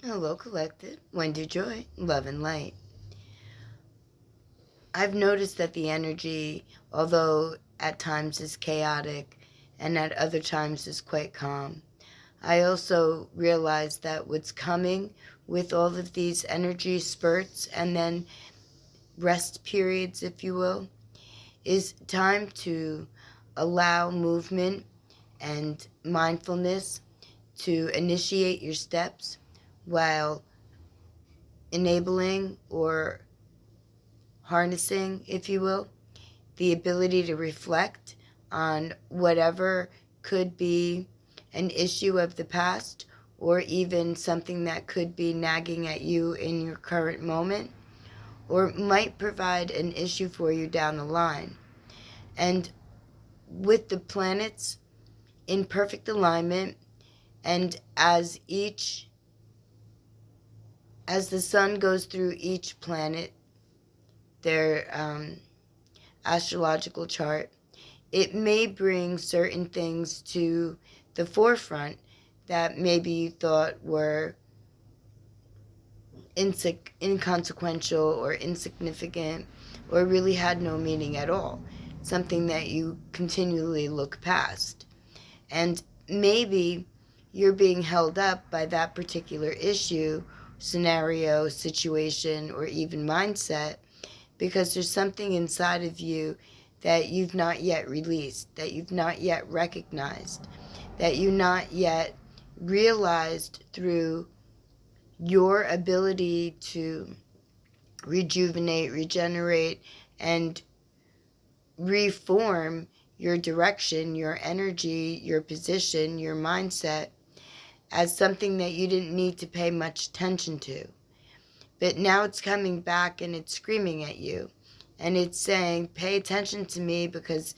Hello, Collective. Wendy Joy, Love and Light. I've noticed that the energy, although at times is chaotic and at other times is quite calm, I also realize that what's coming with all of these energy spurts and then rest periods, if you will, is time to allow movement and mindfulness to initiate your steps while enabling or harnessing, if you will, the ability to reflect on whatever could be an issue of the past or even something that could be nagging at you in your current moment or might provide an issue for you down the line. And with the planets in perfect alignment, and as the sun goes through each planet, their astrological chart, it may bring certain things to the forefront that maybe you thought were inconsequential or insignificant or really had no meaning at all. Something that you continually look past. And maybe you're being held up by that particular issue, scenario, situation, or even mindset because there's something inside of you that you've not yet released, that you've not yet recognized, that you not yet realized through your ability to rejuvenate, regenerate, and reform your direction, your energy, your position, your mindset as something that you didn't need to pay much attention to. But now it's coming back and it's screaming at you. And it's saying, pay attention to me because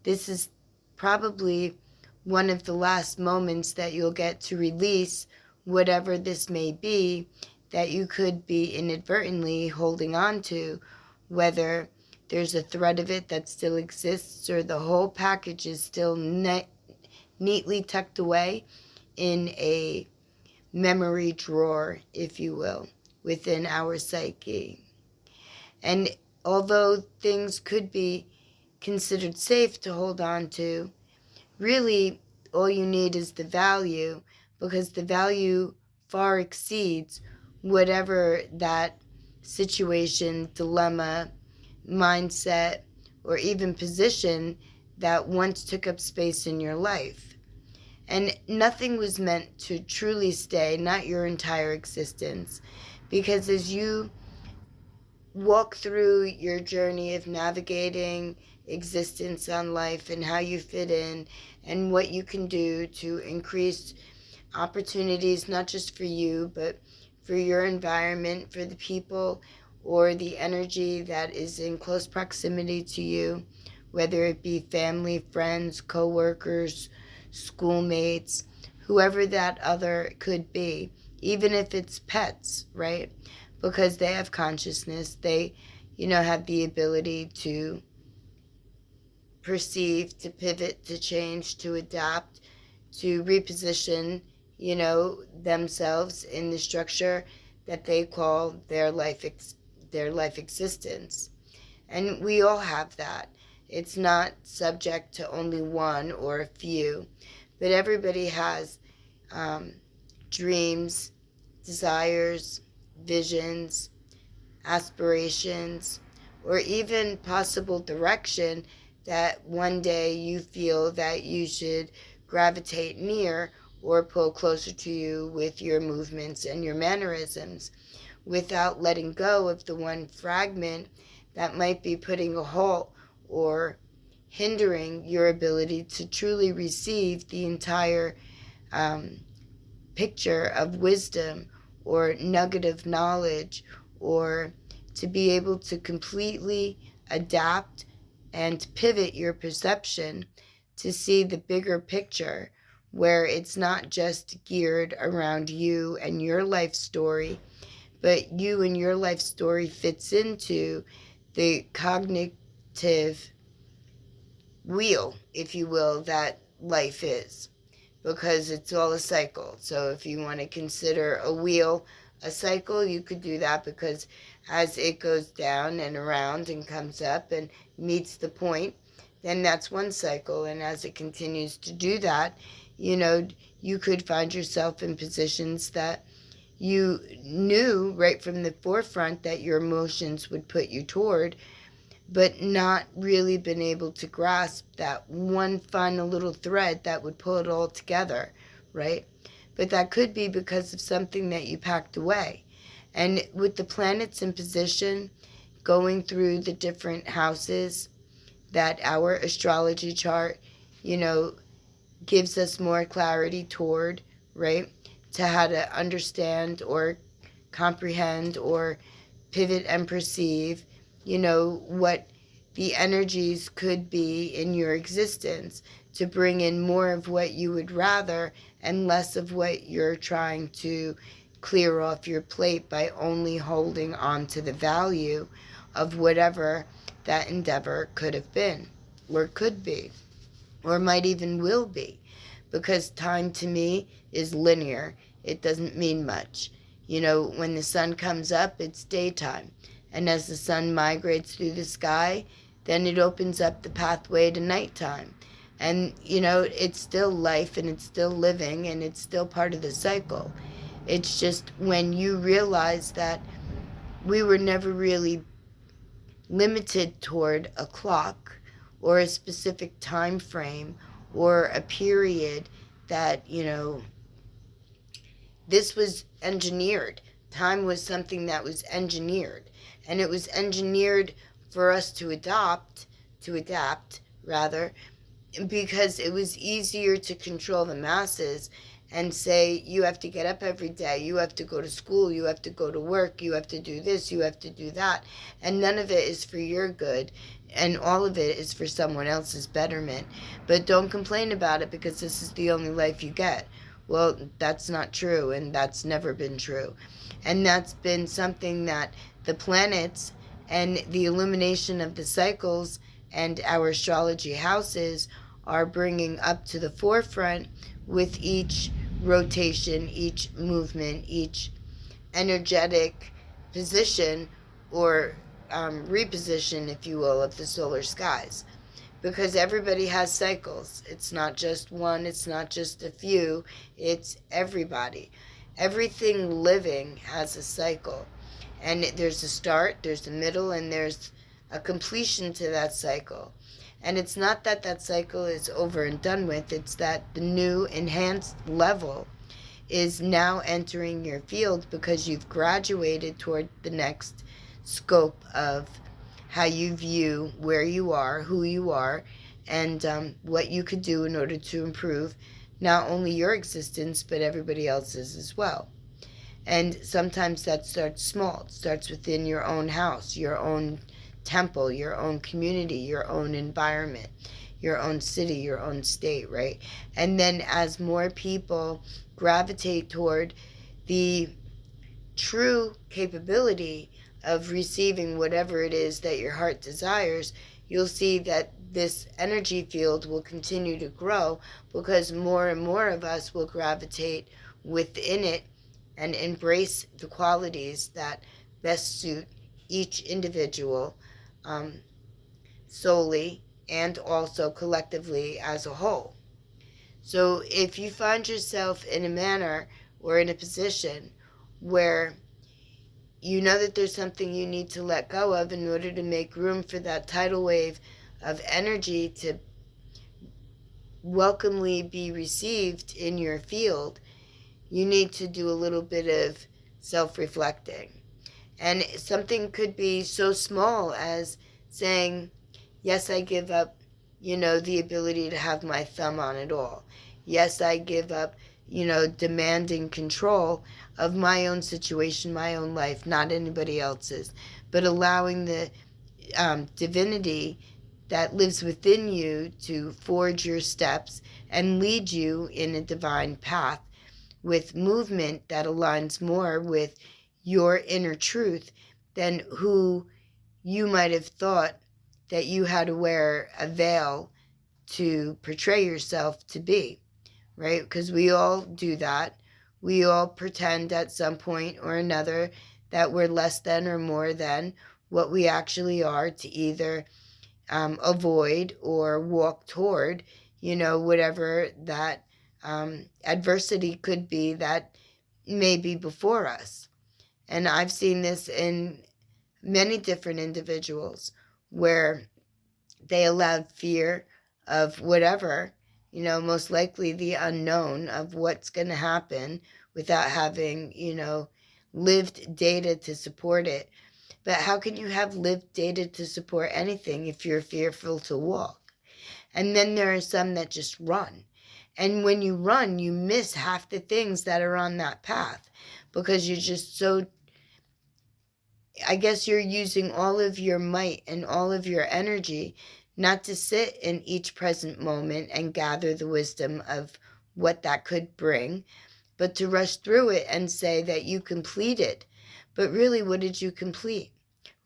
this is probably one of the last moments that you'll get to release whatever this may be that you could be inadvertently holding on to, whether there's a thread of it that still exists or the whole package is still neatly tucked away in a memory drawer, if you will, within our psyche. And although things could be considered safe to hold on to, really all you need is the value, because the value far exceeds whatever that situation, dilemma, mindset, or even position that once took up space in your life. And nothing was meant to truly stay, not your entire existence, because as you walk through your journey of navigating existence on life and how you fit in and what you can do to increase opportunities, not just for you, but for your environment, for the people or the energy that is in close proximity to you, whether it be family, friends, co-workers, schoolmates, whoever that other could be, even if it's pets, right? Because they have consciousness, they, have the ability to perceive, to pivot, to change, to adapt, to reposition, themselves in the structure that they call their life existence. And we all have that. It's not subject to only one or a few, but everybody has dreams, desires, visions, aspirations, or even possible direction that one day you feel that you should gravitate near or pull closer to you with your movements and your mannerisms, without letting go of the one fragment that might be putting a halt or hindering your ability to truly receive the entire picture of wisdom or nugget of knowledge, or to be able to completely adapt and pivot your perception to see the bigger picture, where it's not just geared around you and your life story, but you and your life story fits into the cognitive wheel, if you will, that life is. because it's all a cycle. So if you want to consider a wheel a cycle, you could do that, because as it goes down and around and comes up and meets the point, then that's one cycle. And as it continues to do that, you could find yourself in positions that you knew right from the forefront that your emotions would put you toward, but not really been able to grasp that one final little thread that would pull it all together, right? But that could be because of something that you packed away. And with the planets in position, going through the different houses that our astrology chart, gives us more clarity toward, right? To how to understand or comprehend or pivot and perceive, what the energies could be in your existence, to bring in more of what you would rather and less of what you're trying to clear off your plate by only holding on to the value of whatever that endeavor could have been, or could be, or might even will be. Because time to me is linear. It doesn't mean much. When the sun comes up, it's daytime. And as the sun migrates through the sky, then it opens up the pathway to nighttime. And, it's still life, and it's still living, and it's still part of the cycle. It's just when you realize that we were never really limited toward a clock or a specific time frame or a period, that, this was engineered. Time was something that was engineered. And it was engineered for us to adapt, rather, because it was easier to control the masses and say, you have to get up every day, you have to go to school, you have to go to work, you have to do this, you have to do that. And none of it is for your good, and all of it is for someone else's betterment. But don't complain about it because this is the only life you get. Well, that's not true, and that's never been true. And that's been something that the planets and the illumination of the cycles and our astrology houses are bringing up to the forefront with each rotation, each movement, each energetic position, or reposition, if you will, of the solar skies. Because everybody has cycles. It's not just one, it's not just a few, it's everybody. Everything living has a cycle. And there's a start, there's a middle, and there's a completion to that cycle. And it's not that that cycle is over and done with, it's that the new enhanced level is now entering your field because you've graduated toward the next scope of how you view where you are, who you are, and what you could do in order to improve not only your existence, but everybody else's as well. And sometimes that starts small. It starts within your own house, your own temple, your own community, your own environment, your own city, your own state, right? And then as more people gravitate toward the true capability of receiving whatever it is that your heart desires, you'll see that this energy field will continue to grow, because more and more of us will gravitate within it and embrace the qualities that best suit each individual, solely and also collectively as a whole. So if you find yourself in a manner or in a position where you know that there's something you need to let go of in order to make room for that tidal wave of energy to welcomely be received in your field, you need to do a little bit of self-reflecting. And something could be so small as saying, yes, I give up, the ability to have my thumb on it all. Yes, I give up, demanding control of my own situation, my own life, not anybody else's, but allowing the divinity that lives within you to forge your steps and lead you in a divine path with movement that aligns more with your inner truth than who you might have thought that you had to wear a veil to portray yourself to be, right? Because we all do that. We all pretend at some point or another that we're less than or more than what we actually are, to either avoid or walk toward, whatever that adversity could be that may be before us. And I've seen this in many different individuals where they allowed fear of whatever, most likely the unknown of what's going to happen, without having, lived data to support it. But how can you have lived data to support anything if you're fearful to walk? And then there are some that just run. And when you run, you miss half the things that are on that path, because you're just so, I guess you're using all of your might and all of your energy not to sit in each present moment and gather the wisdom of what that could bring, but to rush through it and say that you completed. But really, what did you complete?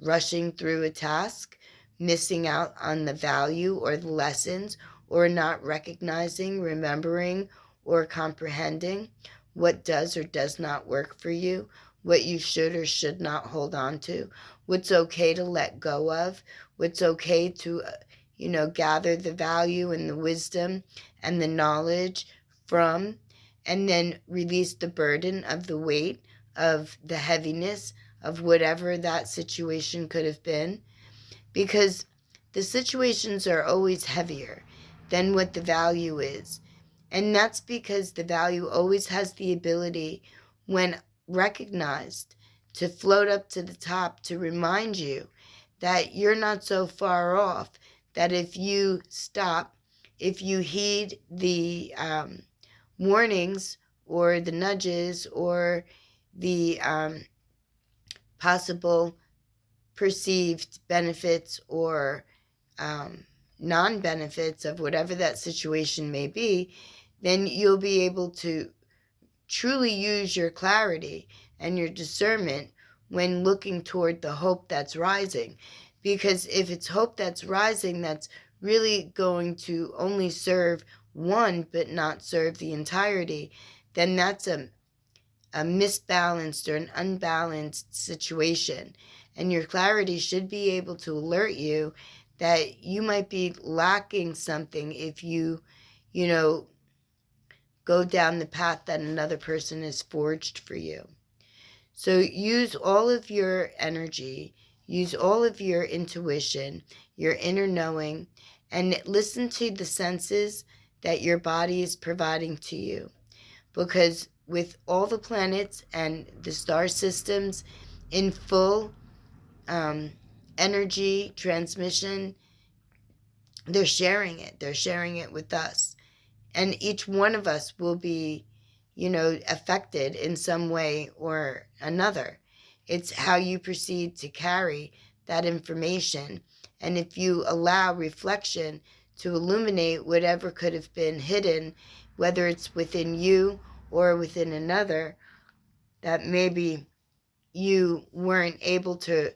Rushing through a task, missing out on the value or the lessons, or not recognizing, remembering, or comprehending what does or does not work for you, what you should or should not hold on to, what's okay to let go of, what's okay to, gather the value and the wisdom and the knowledge from, and then release the burden of the weight of the heaviness of whatever that situation could have been. Because the situations are always heavier than what the value is. And that's because the value always has the ability, when recognized, to float up to the top to remind you that you're not so far off, that if you stop, if you heed the warnings or the nudges or the possible perceived benefits or non-benefits of whatever that situation may be, then you'll be able to truly use your clarity and your discernment when looking toward the hope that's rising. Because if it's hope that's rising that's really going to only serve one but not serve the entirety, then that's a misbalanced or an unbalanced situation. And your clarity should be able to alert you that you might be lacking something if you, go down the path that another person has forged for you. So use all of your energy, use all of your intuition, your inner knowing, and listen to the senses that your body is providing to you. Because with all the planets and the star systems in full energy transmission, they're sharing it. They're sharing it with us. And each one of us will be, affected in some way or another. It's how you proceed to carry that information. And if you allow reflection to illuminate whatever could have been hidden, whether it's within you or within another, that maybe you weren't able to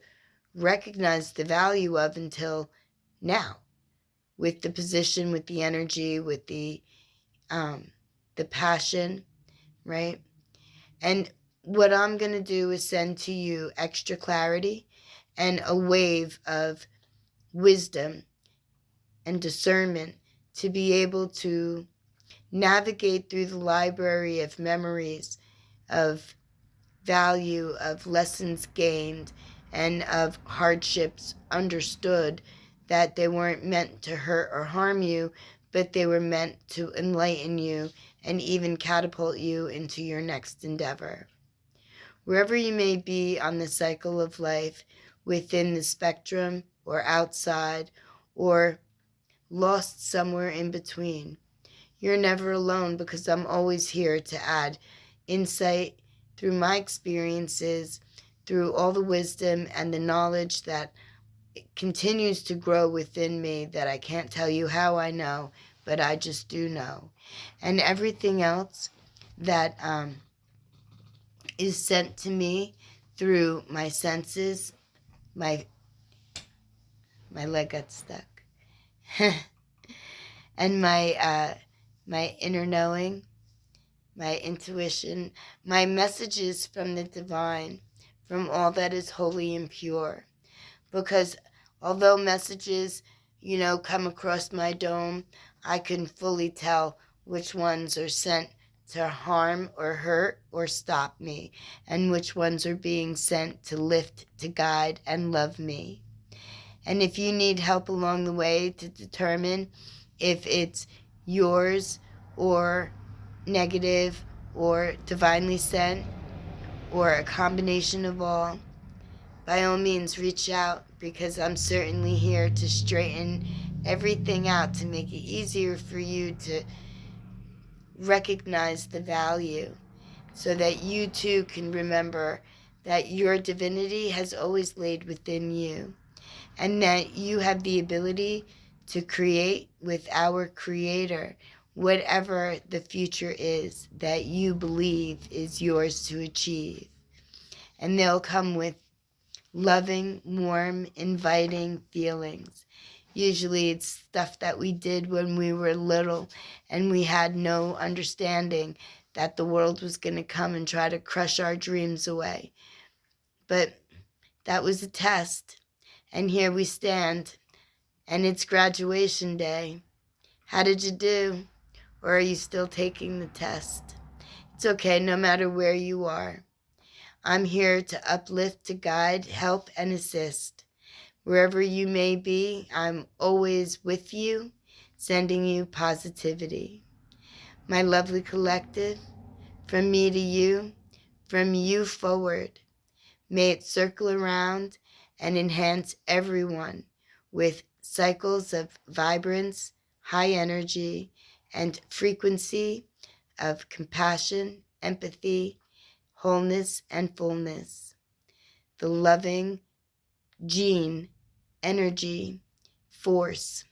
recognize the value of until now, with the position, with the energy, with the passion, right? And what I'm going to do is send to you extra clarity and a wave of wisdom and discernment to be able to navigate through the library of memories, of value, of lessons gained, and of hardships understood, that they weren't meant to hurt or harm you, but they were meant to enlighten you and even catapult you into your next endeavor. Wherever you may be on the cycle of life, within the spectrum or outside, or lost somewhere in between, you're never alone, because I'm always here to add insight through my experiences, through all the wisdom and the knowledge that continues to grow within me, that I can't tell you how I know, but I just do know. And everything else that is sent to me through my senses, my leg got stuck, and my my inner knowing, my intuition, my messages from the divine, from all that is holy and pure. Because although messages, come across my dome, I can fully tell which ones are sent to harm or hurt or stop me, and which ones are being sent to lift, to guide, and love me. And if you need help along the way to determine if it's yours or negative or divinely sent or a combination of all, by all means reach out, because I'm certainly here to straighten everything out to make it easier for you to recognize the value, so that you too can remember that your divinity has always laid within you, and that you have the ability to create with our Creator whatever the future is that you believe is yours to achieve. And they'll come with loving, warm, inviting feelings. Usually it's stuff that we did when we were little and we had no understanding that the world was going to come and try to crush our dreams away. But that was a test. And here we stand, and it's graduation day. How did you do? Or are you still taking the test? It's okay, no matter where you are. I'm here to uplift, to guide, help, and assist. Wherever you may be, I'm always with you, sending you positivity. My lovely collective, from me to you, from you forward, may it circle around and enhance everyone with cycles of vibrance, high energy, and frequency of compassion, empathy, wholeness, and fullness. The loving gene, energy, force,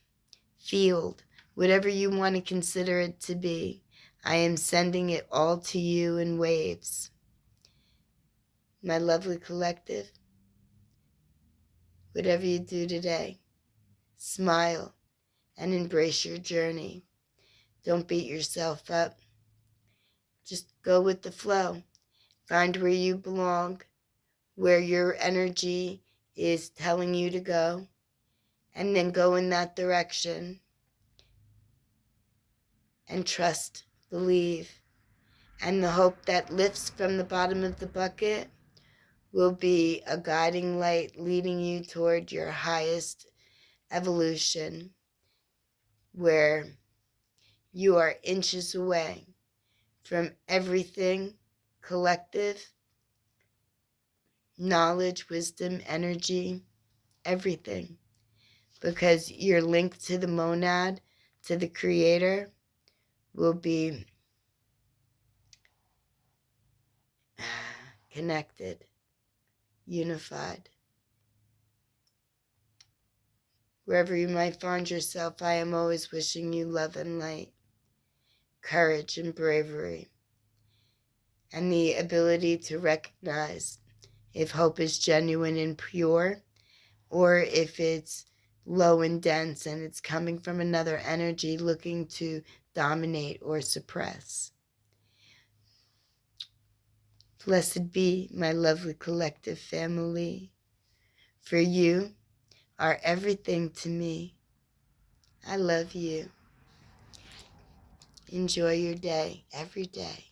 field, whatever you want to consider it to be, I am sending it all to you in waves. My lovely collective, whatever you do today, smile and embrace your journey. Don't beat yourself up. Just go with the flow. Find where you belong, where your energy is telling you to go, and then go in that direction. And trust, believe, and the hope that lifts from the bottom of the bucket will be a guiding light leading you toward your highest evolution, where you are inches away from everything collective, knowledge, wisdom, energy, everything, because your link to the monad, to the Creator, will be connected, unified. Wherever you might find yourself, I am always wishing you love and light, courage and bravery, and the ability to recognize if hope is genuine and pure, or if it's low and dense and it's coming from another energy looking to dominate or suppress. Blessed be my lovely collective family, for you are everything to me. I love you. Enjoy your day, every day.